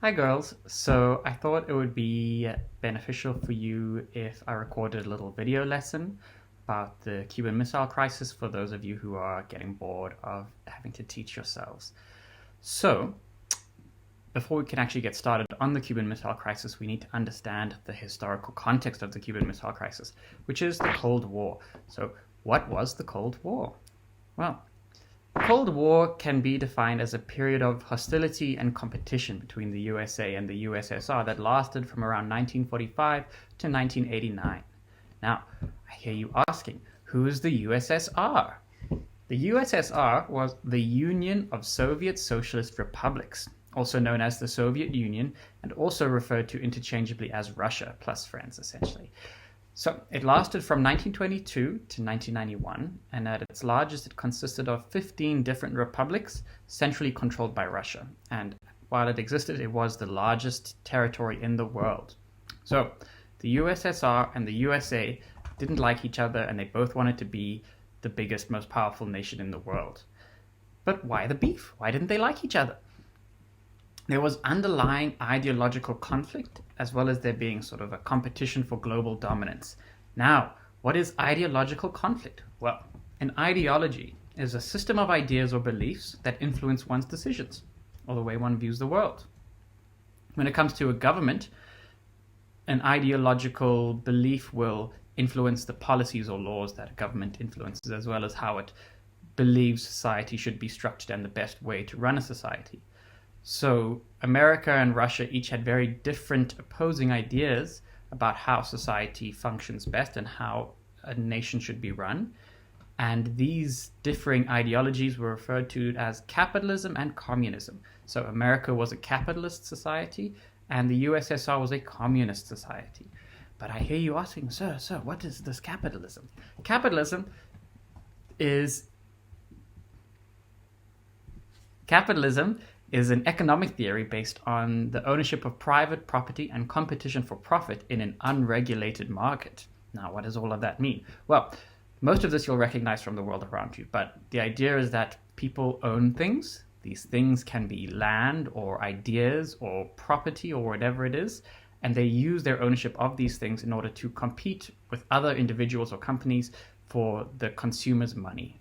Hi girls, so I thought it would be beneficial for you if I recorded a little video lesson about the Cuban Missile Crisis for those of you who are getting bored of having to teach yourselves. So, before we can actually get started on the Cuban Missile Crisis, we need to understand the historical context of the Cuban Missile Crisis, which is the Cold War. So, what was the Cold War? Well, Cold War can be defined as a period of hostility and competition between the USA and the USSR that lasted from around 1945 to 1989. Now, I hear you asking, who is the USSR? The USSR was the Union of Soviet Socialist Republics, also known as the Soviet Union, and also referred to interchangeably as Russia plus friends, essentially. So it lasted from 1922 to 1991, and at its largest, it consisted of 15 different republics centrally controlled by Russia. And while it existed, it was the largest territory in the world. So the USSR and the USA didn't like each other, and they both wanted to be the biggest, most powerful nation in the world. But why the beef? Why didn't they like each other? There was underlying ideological conflict, as well as there being sort of a competition for global dominance. Now, what is ideological conflict? Well, an ideology is a system of ideas or beliefs that influence one's decisions, or the way one views the world. When it comes to a government, an ideological belief will influence the policies or laws that a government influences, as well as how it believes society should be structured and the best way to run a society. So America and Russia each had very different opposing ideas about how society functions best and how a nation should be run. And these differing ideologies were referred to as capitalism and communism. So America was a capitalist society and the USSR was a communist society. But I hear you asking, sir, what is this capitalism? Capitalism is an economic theory based on the ownership of private property and competition for profit in an unregulated market. Now, what does all of that mean? Well, most of this you'll recognize from the world around you, but the idea is that people own things. These things can be land or ideas or property or whatever it is, and they use their ownership of these things in order to compete with other individuals or companies for the consumer's money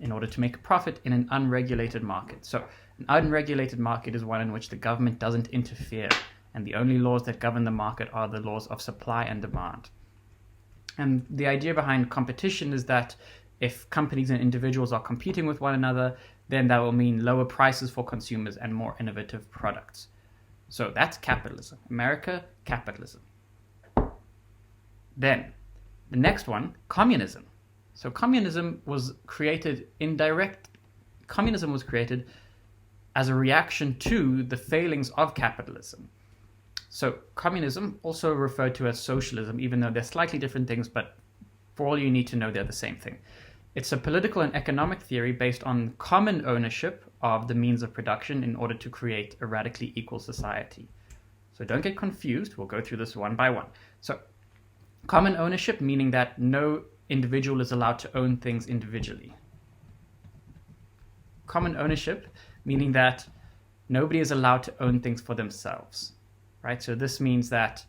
in order to make a profit in an unregulated market. So an unregulated market is one in which the government doesn't interfere, and the only laws that govern the market are the laws of supply and demand. And the idea behind competition is that if companies and individuals are competing with one another, then that will mean lower prices for consumers and more innovative products. So that's capitalism. America, capitalism. Then, the next one, communism. So communism was created as a reaction to the failings of capitalism. So communism, also referred to as socialism, even though they're slightly different things, but for all you need to know, they're the same thing. It's a political and economic theory based on common ownership of the means of production in order to create a radically equal society. So don't get confused. We'll go through this one by one. So common ownership, meaning that no individual is allowed to own things individually. Common ownership, meaning that nobody is allowed to own things for themselves, right? So this means that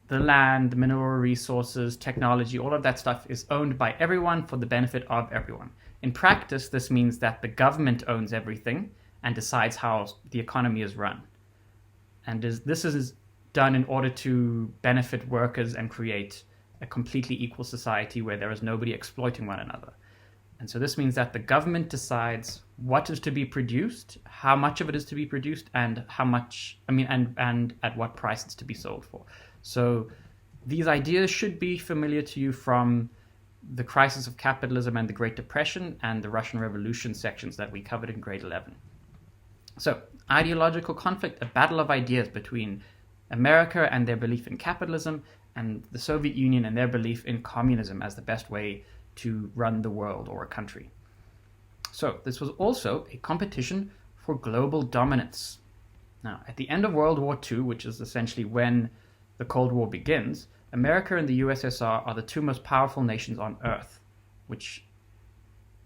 the land, the mineral resources, technology, all of that stuff is owned by everyone for the benefit of everyone. In practice, this means that the government owns everything and decides how the economy is run. And this is done in order to benefit workers and create a completely equal society where there is nobody exploiting one another. And so this means that the government decides what is to be produced, how much of it is to be produced, and and at what price it's to be sold for. So these ideas should be familiar to you from the crisis of capitalism and the Great Depression and the Russian Revolution sections that we covered in grade 11. So ideological conflict, a battle of ideas between America and their belief in capitalism and the Soviet Union and their belief in communism as the best way to run the world or a country. So this was also a competition for global dominance. Now, at the end of World War II, which is essentially when the Cold War begins, America and the USSR are the two most powerful nations on Earth,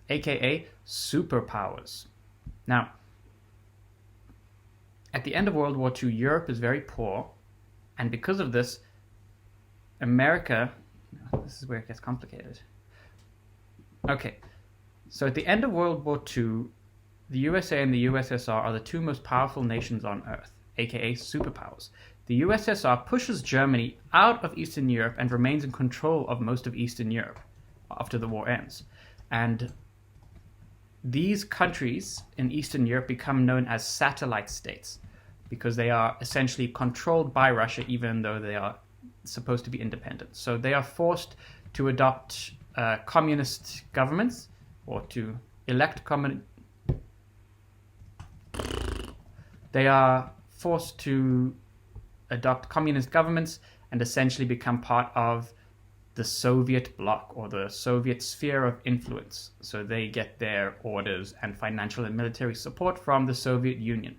aka superpowers. Now, At the end of World War II, Europe is very poor, and because of this, America, this is where it gets complicated. Okay, so at the end of World War II, the USA and the USSR are the two most powerful nations on Earth, aka superpowers. The USSR pushes Germany out of Eastern Europe and remains in control of most of Eastern Europe after the war ends. And these countries in Eastern Europe become known as satellite states because they are essentially controlled by Russia, even though they are supposed to be independent. So they are forced to adopt communist governments, or to elect They are forced to adopt communist governments and essentially become part of the Soviet bloc, or the Soviet sphere of influence. So they get their orders and financial and military support from the Soviet Union.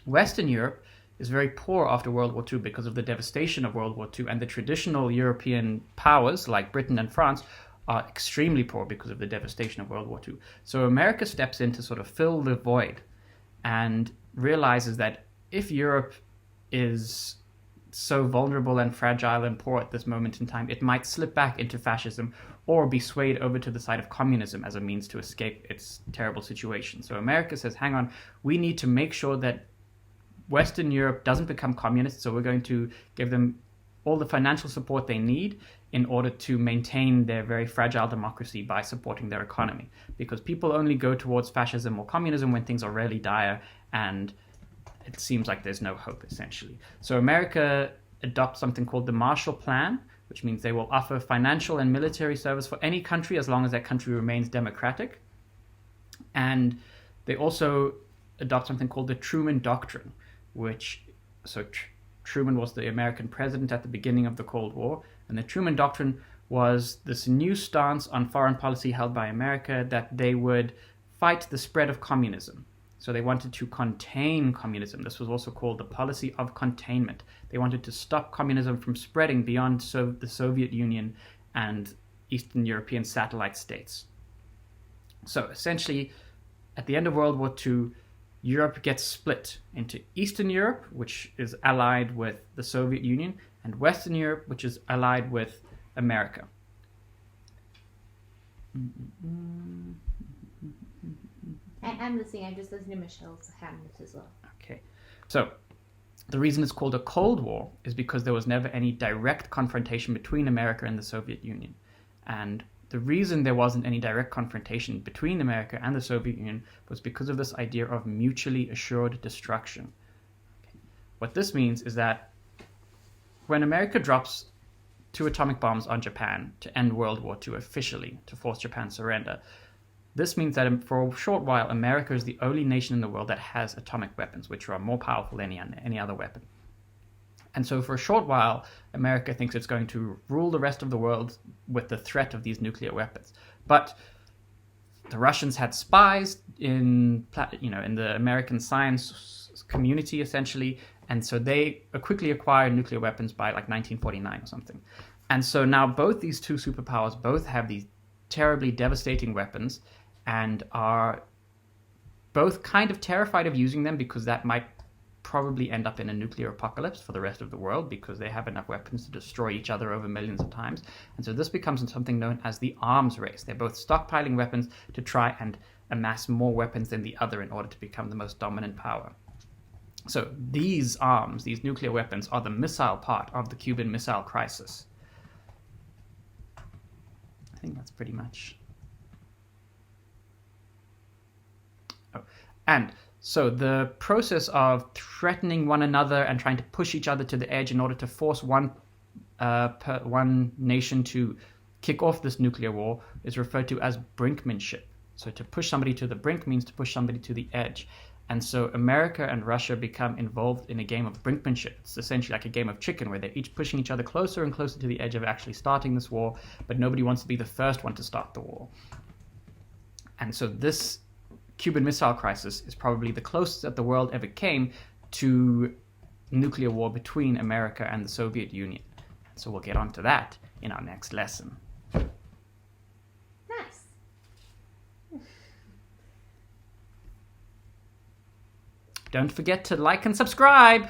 Western Europe is very poor after World War II because of the devastation of World War II, and the traditional European powers like Britain and France are extremely poor because of the devastation of World War II. So America steps in to sort of fill the void and realizes that if Europe is so vulnerable and fragile and poor at this moment in time, it might slip back into fascism or be swayed over to the side of communism as a means to escape its terrible situation. So America says, hang on, we need to make sure that Western Europe doesn't become communist, so we're going to give them all the financial support they need in order to maintain their very fragile democracy by supporting their economy. Because people only go towards fascism or communism when things are really dire and it seems like there's no hope, essentially. So America adopts something called the Marshall Plan, which means they will offer financial and military service for any country as long as that country remains democratic. And they also adopt something called the Truman Doctrine, Truman was the American president at the beginning of the Cold War, and the Truman Doctrine was this new stance on foreign policy held by America that they would fight the spread of communism. So they wanted to contain communism. This was also called the policy of containment. They wanted to stop communism from spreading beyond the Soviet Union and Eastern European satellite states. So essentially, at the end of World War II, Europe gets split into Eastern Europe, which is allied with the Soviet Union, and Western Europe, which is allied with America. I'm listening. I'm just listening to Michelle's Hamlet as well. Okay. So the reason it's called a Cold War is because there was never any direct confrontation between America and the Soviet Union. And the reason there wasn't any direct confrontation between America and the Soviet Union was because of this idea of mutually assured destruction. Okay. What this means is that when America drops 2 atomic bombs on Japan to end World War II officially, to force Japan's surrender, this means that for a short while, America is the only nation in the world that has atomic weapons, which are more powerful than any other weapon. And so for a short while, America thinks it's going to rule the rest of the world with the threat of these nuclear weapons. But the Russians had spies in the American science community, essentially, and so they quickly acquired nuclear weapons by like 1949 or something. And so now both these two superpowers both have these terribly devastating weapons and are both kind of terrified of using them because that might probably end up in a nuclear apocalypse for the rest of the world because they have enough weapons to destroy each other over millions of times. And so this becomes something known as the arms race. They're both stockpiling weapons to try and amass more weapons than the other in order to become the most dominant power. So these arms, these nuclear weapons, are the missile part of the Cuban Missile Crisis. I think that's pretty much... And so the process of threatening one another and trying to push each other to the edge in order to force one nation to kick off this nuclear war is referred to as brinkmanship. So to push somebody to the brink means to push somebody to the edge. And so America and Russia become involved in a game of brinkmanship. It's essentially like a game of chicken where they're each pushing each other closer and closer to the edge of actually starting this war, but nobody wants to be the first one to start the war. And so this Cuban Missile Crisis is probably the closest that the world ever came to nuclear war between America and the Soviet Union. So we'll get onto that in our next lesson. Nice. Don't forget to like and subscribe.